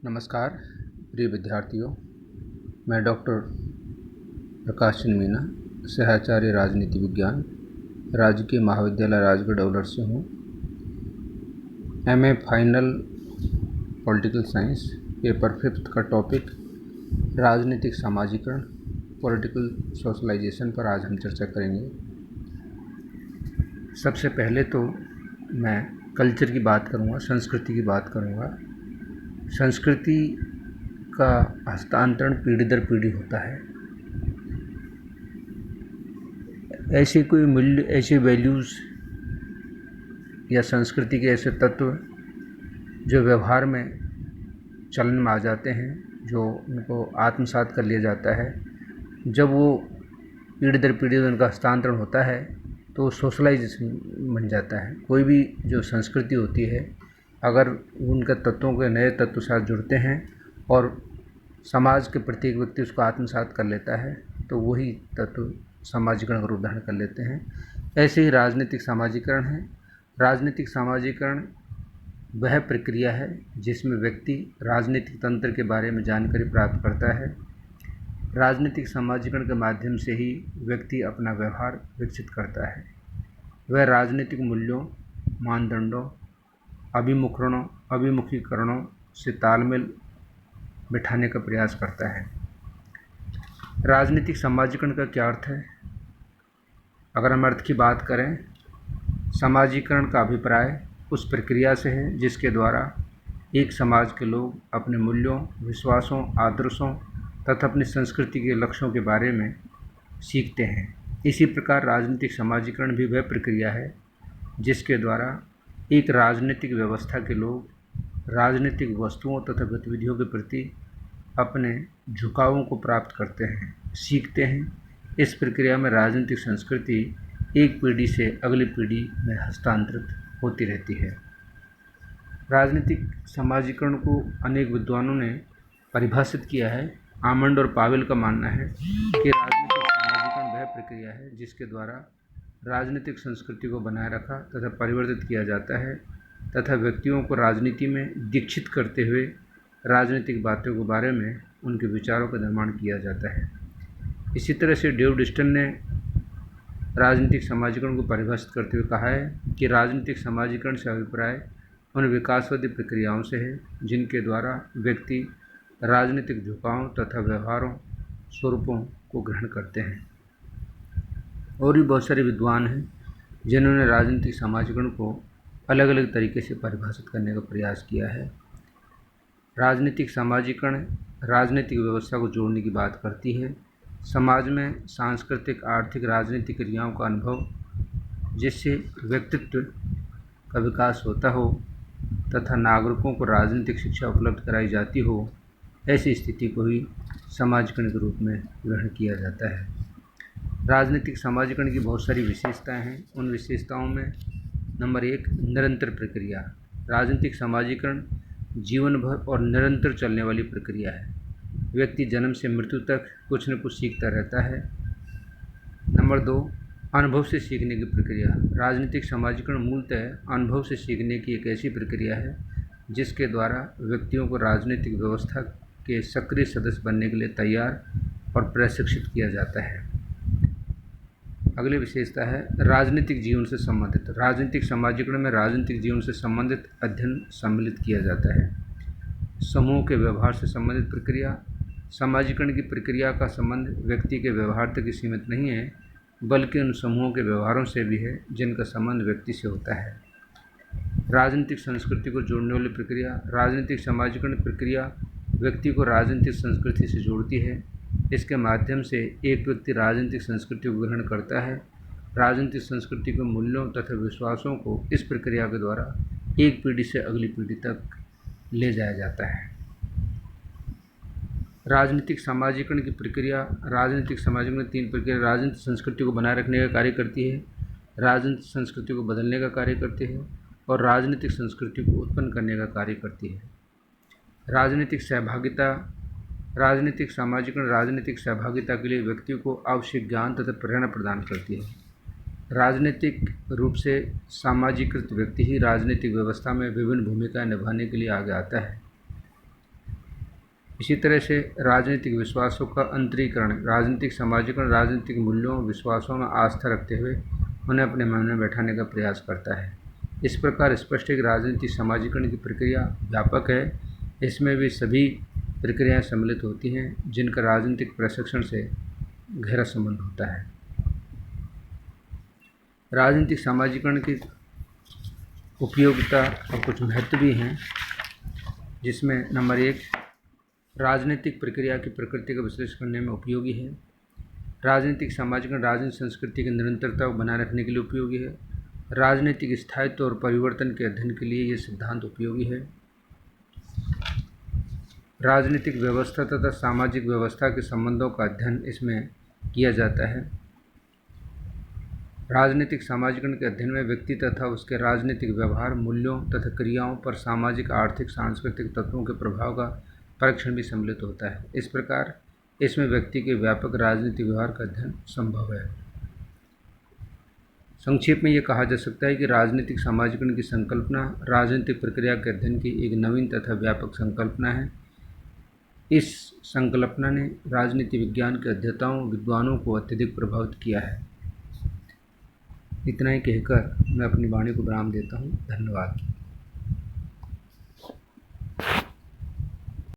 नमस्कार प्रिय विद्यार्थियों, मैं डॉक्टर प्रकाश चंद मीना, सहआचार्य राजनीति विज्ञान, राजकीय महाविद्यालय राजगढ़ डोलर से हूँ। MA final political science paper 5 का टॉपिक राजनीतिक सामाजिकरण पॉलिटिकल सोशलाइजेशन पर आज हम चर्चा करेंगे। सबसे पहले तो मैं कल्चर की बात करूँगा, संस्कृति की बात करूँगा। संस्कृति का हस्तांतरण पीढ़ी दर पीढ़ी होता है। ऐसे कोई मूल्य, ऐसे वैल्यूज़ या संस्कृति के ऐसे तत्व जो व्यवहार में चलन में आ जाते हैं, जो उनको आत्मसात कर लिया जाता है, जब वो पीढ़ी दर पीढ़ी उनका हस्तांतरण होता है तो सोशलाइजेशन बन जाता है। कोई भी जो संस्कृति होती है, अगर उनके तत्वों के नए तत्व साथ जुड़ते हैं और समाज के प्रत्येक व्यक्ति उसको आत्मसात कर लेता है तो वही तत्व सामाजिकरण का रूप धारण कर लेते हैं। ऐसे ही राजनीतिक सामाजिकरण है। राजनीतिक सामाजिकरण वह प्रक्रिया है जिसमें व्यक्ति राजनीतिक तंत्र के बारे में जानकारी प्राप्त करता है। राजनीतिक सामाजिकरण के माध्यम से ही व्यक्ति अपना व्यवहार विकसित करता है। वह राजनीतिक मूल्यों, मानदंडों, अभिमुखीकरणों से तालमेल बिठाने का प्रयास करता है। राजनीतिक सामाजिकरण का क्या अर्थ है? अगर हम अर्थ की बात करें, सामाजिकरण का अभिप्राय उस प्रक्रिया से है जिसके द्वारा एक समाज के लोग अपने मूल्यों, विश्वासों, आदर्शों तथा अपनी संस्कृति के लक्ष्यों के बारे में सीखते हैं। इसी प्रकार राजनीतिक सामाजिकरण भी वह प्रक्रिया है जिसके द्वारा एक राजनीतिक व्यवस्था के लोग राजनीतिक वस्तुओं तथा गतिविधियों के प्रति अपने झुकावों को प्राप्त करते हैं, सीखते हैं। इस प्रक्रिया में राजनीतिक संस्कृति एक पीढ़ी से अगली पीढ़ी में हस्तांतरित होती रहती है। राजनीतिक सामाजिकरण को अनेक विद्वानों ने परिभाषित किया है। आमंड और पावेल का मानना है कि राजनीतिक सामाजिकरण वह प्रक्रिया है जिसके द्वारा राजनीतिक संस्कृति को बनाए रखा तथा परिवर्तित किया जाता है तथा व्यक्तियों को राजनीति में दीक्षित करते हुए राजनीतिक बातों के बारे में उनके विचारों का निर्माण किया जाता है। इसी तरह से डेव डिस्टन ने राजनीतिक सामाजिकरण को परिभाषित करते हुए कहा है कि राजनीतिक सामाजिकरण से अभिप्राय उन विकासवादी प्रक्रियाओं से है जिनके द्वारा व्यक्ति राजनीतिक झुकावों तथा व्यवहारों स्वरूपों को ग्रहण करते हैं। और भी बहुत सारे विद्वान हैं जिन्होंने राजनीतिक सामाजिकरण को अलग अलग तरीके से परिभाषित करने का प्रयास किया है। राजनीतिक सामाजिकरण राजनीतिक व्यवस्था को जोड़ने की बात करती है। समाज में सांस्कृतिक, आर्थिक, राजनीतिक क्रियाओं का अनुभव जिससे व्यक्तित्व का विकास होता हो तथा नागरिकों को राजनीतिक शिक्षा उपलब्ध कराई जाती हो, ऐसी स्थिति को ही सामाजिकरण के रूप में ग्रहण किया जाता है। राजनीतिक सामाजिकरण की बहुत सारी विशेषताएं हैं। उन विशेषताओं में नंबर 1, निरंतर प्रक्रिया। राजनीतिक सामाजिकरण जीवन भर और निरंतर चलने वाली प्रक्रिया है। व्यक्ति जन्म से मृत्यु तक कुछ न कुछ सीखता रहता है। नंबर 2, अनुभव से सीखने की प्रक्रिया। राजनीतिक सामाजिकरण मूलतः अनुभव से सीखने की एक ऐसी प्रक्रिया है जिसके द्वारा व्यक्तियों को राजनीतिक व्यवस्था के सक्रिय सदस्य बनने के लिए तैयार और प्रशिक्षित किया जाता है। अगली विशेषता है राजनीतिक जीवन से संबंधित। राजनीतिक सामाजिकरण में राजनीतिक जीवन से संबंधित अध्ययन सम्मिलित किया जाता है। समूह के व्यवहार से संबंधित प्रक्रिया। सामाजिकरण की प्रक्रिया का संबंध व्यक्ति के व्यवहार तक ही सीमित नहीं है, बल्कि उन समूहों के व्यवहारों से भी है जिनका संबंध व्यक्ति से होता है। राजनीतिक संस्कृति को जोड़ने वाली प्रक्रिया। राजनीतिक सामाजिकरण प्रक्रिया व्यक्ति को राजनीतिक संस्कृति से जोड़ती है। इसके माध्यम से एक व्यक्ति राजनीतिक संस्कृति को ग्रहण करता है। राजनीतिक संस्कृति के मूल्यों तथा विश्वासों को इस प्रक्रिया के द्वारा एक पीढ़ी से अगली पीढ़ी तक ले जाया जाता है। राजनीतिक सामाजिकरण की प्रक्रिया। राजनीतिक सामाजिकरण में 3 प्रक्रिया राजनीतिक संस्कृति को बनाए रखने का कार्य करती है, राजनीतिक संस्कृति को बदलने का कार्य करती है और राजनीतिक संस्कृति को उत्पन्न करने का कार्य करती है। राजनीतिक सहभागिता। राजनीतिक सामाजिकरण राजनीतिक सहभागिता के लिए व्यक्ति को आवश्यक ज्ञान तथा प्रेरणा प्रदान करती है। राजनीतिक रूप से सामाजिकृत व्यक्ति ही राजनीतिक व्यवस्था में विभिन्न भूमिकाएं निभाने के लिए आगे आता है। इसी तरह से राजनीतिक विश्वासों का अंतरीकरण, राजनीतिक समाजीकरण राजनीतिक मूल्यों और विश्वासों में आस्था रखते हुए उन्हें अपने मन में बैठाने का प्रयास करता है। इस प्रकार स्पष्ट है कि राजनीतिक समाजीकरण की प्रक्रिया व्यापक है। इसमें भी सभी प्रक्रियाएं सम्मिलित होती हैं जिनका राजनीतिक प्रशिक्षण से गहरा संबंध होता है। राजनीतिक समाजीकरण की उपयोगिता और कुछ महत्व भी हैं, जिसमें नंबर 1, राजनीतिक प्रक्रिया की प्रकृति का विश्लेषण करने में उपयोगी है। राजनीतिक समाजीकरण राजनीतिक संस्कृति की निरंतरता को बनाए रखने के लिए उपयोगी है। राजनीतिक स्थायित्व और परिवर्तन के अध्ययन के लिए ये सिद्धांत उपयोगी है। राजनीतिक व्यवस्था तथा सामाजिक व्यवस्था के संबंधों का अध्ययन इसमें किया जाता है। राजनीतिक समाजीकरण के अध्ययन में व्यक्ति तथा उसके राजनीतिक व्यवहार, मूल्यों तथा क्रियाओं पर सामाजिक, आर्थिक, सांस्कृतिक तत्वों के प्रभाव का परीक्षण भी सम्मिलित होता है। इस प्रकार इसमें व्यक्ति के व्यापक राजनीतिक व्यवहार का अध्ययन संभव है। संक्षेप में ये कहा जा सकता है कि राजनीतिक समाजीकरण की संकल्पना राजनीतिक प्रक्रिया के अध्ययन की एक नवीन तथा व्यापक संकल्पना है। इस संकल्पना ने राजनीति विज्ञान के अध्येताओं, विद्वानों को अत्यधिक प्रभावित किया है। इतना ही कहकर मैं अपनी वाणी को विराम देता हूँ। धन्यवाद।